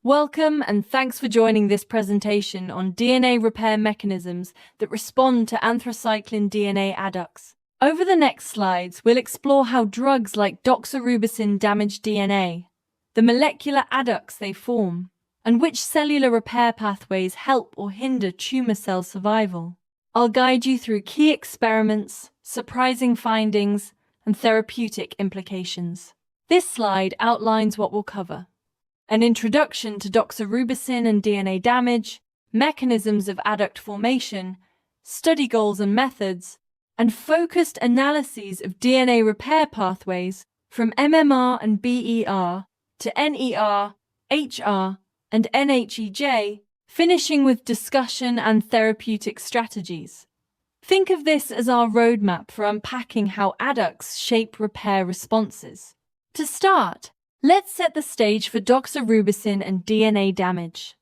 Welcome and thanks for joining this presentation on DNA repair mechanisms that respond to anthracycline DNA adducts. Over the next slides, we'll explore how drugs like doxorubicin damage DNA, the molecular adducts they form, and which cellular repair pathways help or hinder tumor cell survival. I'll guide you through key experiments, surprising findings, and therapeutic implications. This slide outlines what we'll cover: an introduction to doxorubicin and DNA damage, mechanisms of adduct formation, study goals and methods, and focused analyses of DNA repair pathways from MMR and BER to NER, HR, and NHEJ, finishing with discussion and therapeutic strategies. Think of this as our roadmap for unpacking how adducts shape repair responses. To start, let's set the stage for doxorubicin and DNA damage.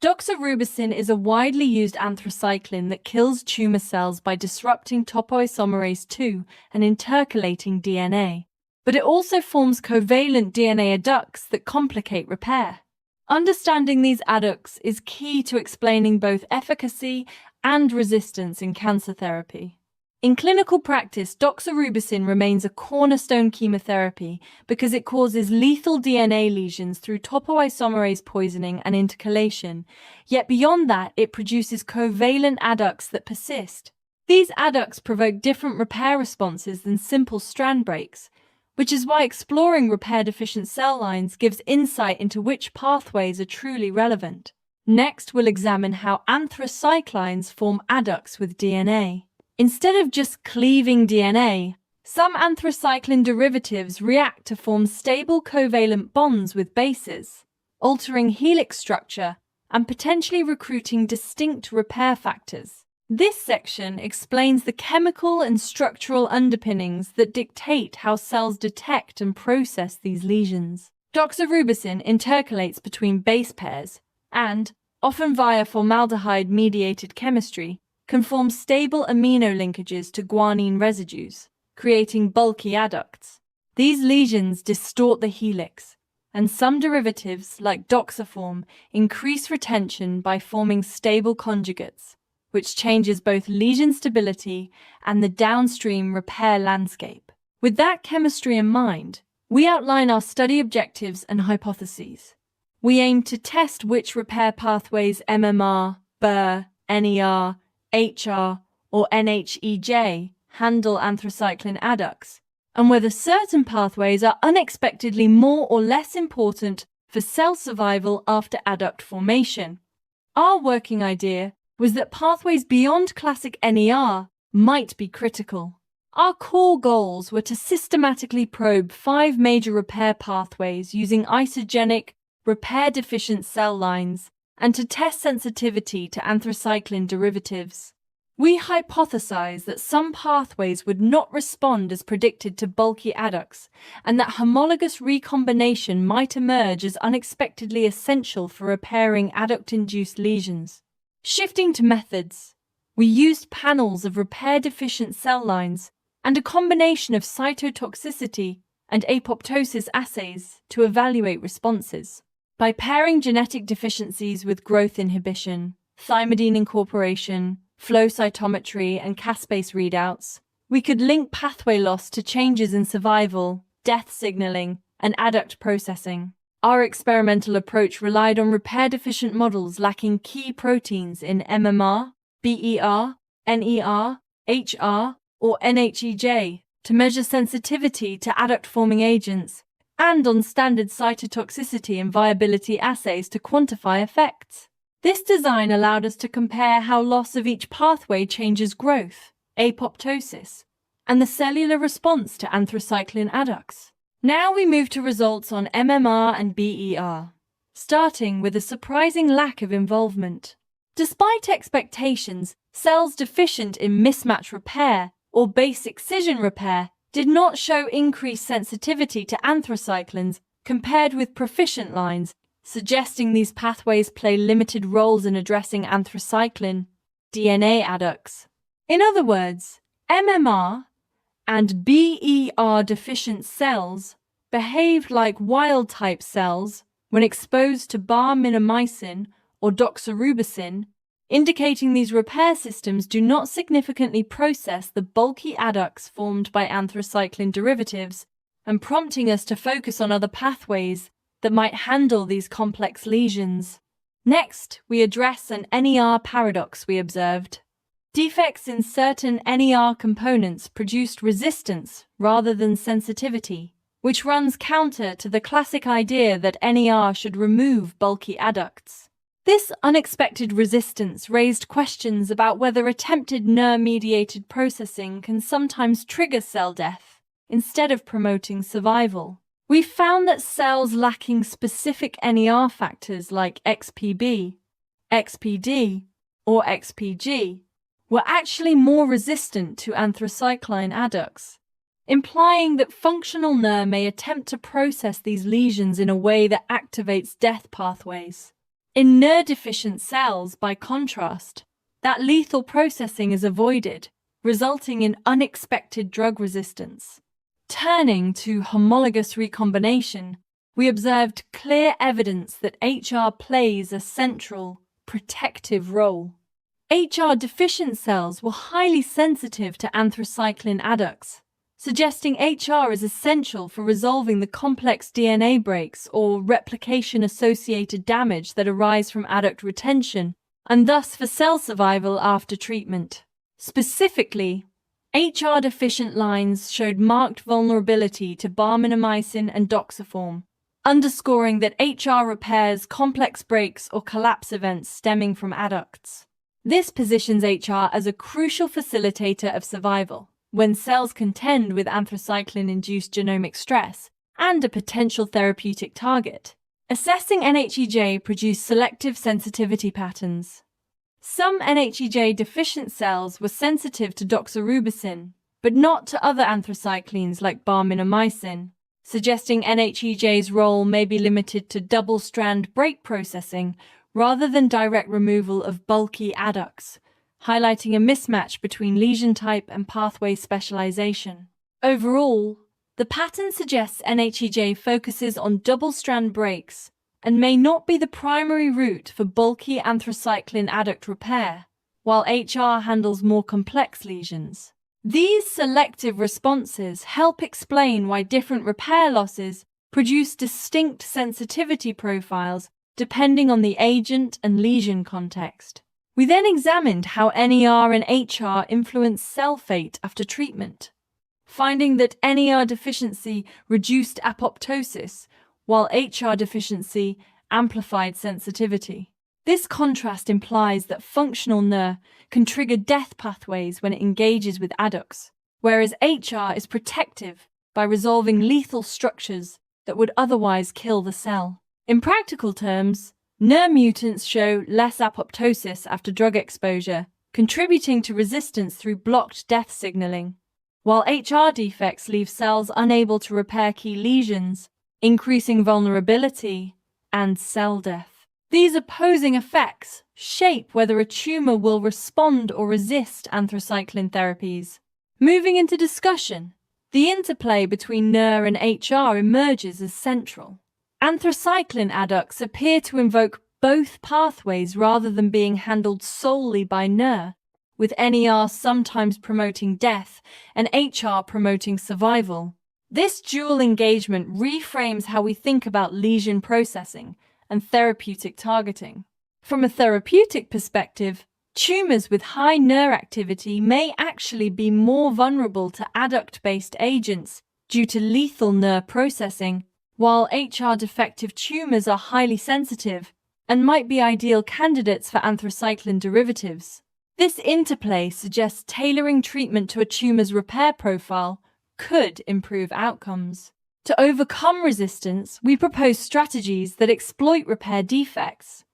Doxorubicin is a widely used anthracycline that kills tumor cells by disrupting topoisomerase II and intercalating DNA. But it also forms covalent DNA adducts that complicate repair. Understanding these adducts is key to explaining both efficacy and resistance in cancer therapy. In clinical practice, doxorubicin remains a cornerstone chemotherapy because it causes lethal DNA lesions through topoisomerase poisoning and intercalation. Yet beyond that, it produces covalent adducts that persist. These adducts provoke different repair responses than simple strand breaks, which is why exploring repair-deficient cell lines gives insight into which pathways are truly relevant. Next, we'll examine how anthracyclines form adducts with DNA. Instead of just cleaving DNA, some anthracycline derivatives react to form stable covalent bonds with bases, altering helix structure and potentially recruiting distinct repair factors. This section explains the chemical and structural underpinnings that dictate how cells detect and process these lesions. Doxorubicin intercalates between base pairs and, often via formaldehyde-mediated chemistry, can form stable amino linkages to guanine residues, creating bulky adducts. These lesions distort the helix, and some derivatives, like doxaform, increase retention by forming stable conjugates, which changes both lesion stability and the downstream repair landscape. With that chemistry in mind, we outline our study objectives and hypotheses. We aim to test which repair pathways MMR, BER, NER, HR, or NHEJ handle anthracycline adducts, and whether certain pathways are unexpectedly more or less important for cell survival after adduct formation. Our working idea was that pathways beyond classic NER might be critical. Our core goals were to systematically probe 5 major repair pathways using isogenic, repair-deficient cell lines, and to test sensitivity to anthracycline derivatives. We hypothesized that some pathways would not respond as predicted to bulky adducts, and that homologous recombination might emerge as unexpectedly essential for repairing adduct-induced lesions. Shifting to methods, we used panels of repair-deficient cell lines and a combination of cytotoxicity and apoptosis assays to evaluate responses. By pairing genetic deficiencies with growth inhibition, thymidine incorporation, flow cytometry, and caspase readouts, we could link pathway loss to changes in survival, death signaling, and adduct processing. Our experimental approach relied on repair-deficient models lacking key proteins in MMR, BER, NER, HR, or NHEJ to measure sensitivity to adduct-forming agents, and on standard cytotoxicity and viability assays to quantify effects. This design allowed us to compare how loss of each pathway changes growth, apoptosis, and the cellular response to anthracycline adducts. Now we move to results on MMR and BER, starting with a surprising lack of involvement. Despite expectations, cells deficient in mismatch repair or base excision repair did not show increased sensitivity to anthracyclines compared with proficient lines, suggesting these pathways play limited roles in addressing anthracycline DNA adducts. In other words, MMR and BER deficient cells behaved like wild-type cells when exposed to bar-minomycin or doxorubicin, indicating these repair systems do not significantly process the bulky adducts formed by anthracycline derivatives, and prompting us to focus on other pathways that might handle these complex lesions. Next, we address an NER paradox we observed. Defects in certain NER components produced resistance rather than sensitivity, which runs counter to the classic idea that NER should remove bulky adducts. This unexpected resistance raised questions about whether attempted NER-mediated processing can sometimes trigger cell death instead of promoting survival. We found that cells lacking specific NER factors like XPB, XPD, or XPG were actually more resistant to anthracycline adducts, implying that functional NER may attempt to process these lesions in a way that activates death pathways. In NER-deficient cells, by contrast, that lethal processing is avoided, resulting in unexpected drug resistance. Turning to homologous recombination, we observed clear evidence that HR plays a central, protective role. HR-deficient cells were highly sensitive to anthracycline adducts, suggesting HR is essential for resolving the complex DNA breaks or replication-associated damage that arise from adduct retention, and thus for cell survival after treatment. Specifically, HR-deficient lines showed marked vulnerability to bar-minomycin and doxaform, underscoring that HR repairs complex breaks or collapse events stemming from adducts. This positions HR as a crucial facilitator of survival when cells contend with anthracycline-induced genomic stress and a potential therapeutic target. Assessing NHEJ produced selective sensitivity patterns. Some NHEJ-deficient cells were sensitive to doxorubicin, but not to other anthracyclines like bar-minomycin, suggesting NHEJ's role may be limited to double-strand break processing rather than direct removal of bulky adducts, highlighting a mismatch between lesion type and pathway specialization. Overall, the pattern suggests NHEJ focuses on double-strand breaks and may not be the primary route for bulky anthracycline adduct repair, while HR handles more complex lesions. These selective responses help explain why different repair losses produce distinct sensitivity profiles depending on the agent and lesion context. We then examined how NER and HR influence cell fate after treatment, finding that NER deficiency reduced apoptosis, while HR deficiency amplified sensitivity. This contrast implies that functional NER can trigger death pathways when it engages with adducts, whereas HR is protective by resolving lethal structures that would otherwise kill the cell. In practical terms, NER mutants show less apoptosis after drug exposure, contributing to resistance through blocked death signaling, while HR defects leave cells unable to repair key lesions, increasing vulnerability and cell death. These opposing effects shape whether a tumor will respond or resist anthracycline therapies. Moving into discussion, the interplay between NER and HR emerges as central. Anthracycline adducts appear to invoke both pathways rather than being handled solely by NER, with NER sometimes promoting death and HR promoting survival. This dual engagement reframes how we think about lesion processing and therapeutic targeting. From a therapeutic perspective, tumors with high NER activity may actually be more vulnerable to adduct-based agents due to lethal NER processing, while HR-defective tumors are highly sensitive and might be ideal candidates for anthracycline derivatives. This interplay suggests tailoring treatment to a tumor's repair profile could improve outcomes. To overcome resistance, we propose strategies that exploit repair defects.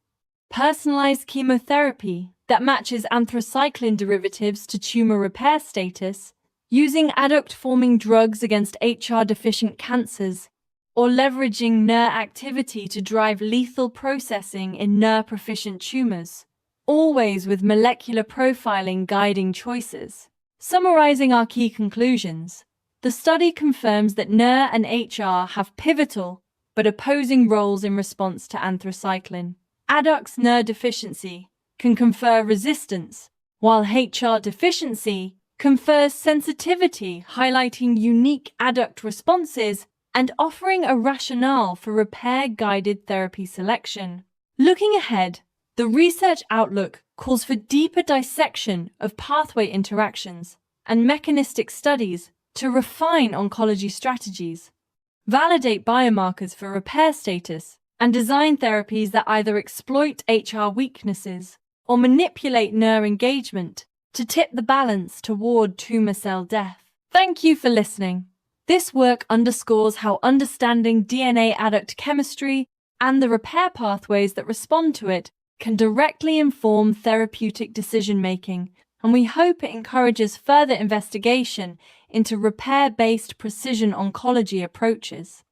Personalized chemotherapy that matches anthracycline derivatives to tumor repair status, using adduct-forming drugs against HR-deficient cancers, or leveraging NER activity to drive lethal processing in NER-proficient tumors, always with molecular profiling guiding choices. Summarizing our key conclusions, the study confirms that NER and HR have pivotal, but opposing roles in response to anthracycline. ADUX-NER deficiency can confer resistance, while HR deficiency confers sensitivity, highlighting unique adduct responses and offering a rationale for repair-guided therapy selection. Looking ahead, the research outlook calls for deeper dissection of pathway interactions and mechanistic studies to refine oncology strategies, validate biomarkers for repair status, and design therapies that either exploit HR weaknesses or manipulate NER engagement to tip the balance toward tumor cell death. Thank you for listening. This work underscores how understanding DNA adduct chemistry and the repair pathways that respond to it can directly inform therapeutic decision-making, and we hope it encourages further investigation into repair-based precision oncology approaches.